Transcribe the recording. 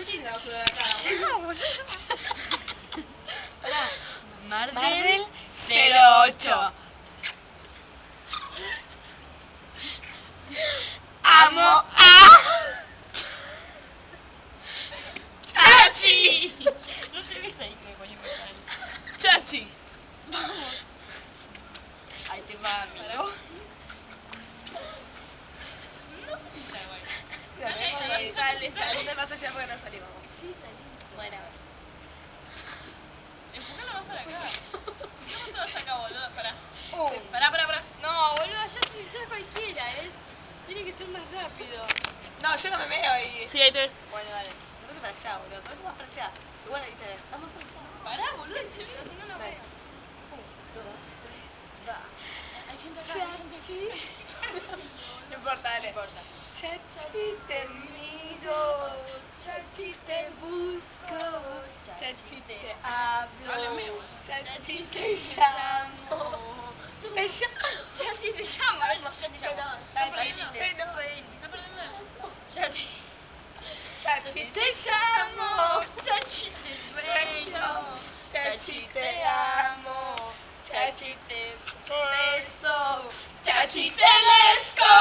tiene abajo de la cara? Pará. Marvel 08. Amo a Chachi. No te ves ahí que me ponía muy mal. Chachi. Ahí te va, amigo. No sé si está guay. Sale. ¿Dónde vas allá? Porque no salimos. Sí, salí. Bueno. Enfocala más para acá. ¿Cómo te vas acá, boludo? Pará. Un. Pará. No, boludo, ya es cualquiera, tiene que ser más rápido. No, yo no me veo y... Sí, ahí te ves. Bueno, dale. Ponete para allá, boludo. Ponete más para allá. Igual ahí te ves. Vamos para allá. Pará, boludo, y te ves. Pero si no, no Dale. veo. 1, 2, 3, va. Hay gente acá, hay gente. Chachi. No importa, dale. No importa. Chachi te miro. Chachi te busco. Chachi te hablo. Háblame, boludo. Chachi te llamo. Te llamo. Chachi te llama, a ver, Chachi te llama. Chachi te Está sueño. perdiendo el... Chachi. Chachi te llamo. Chachi te sueño. Chachi te amo. Chachi te beso. Chachi te lesco.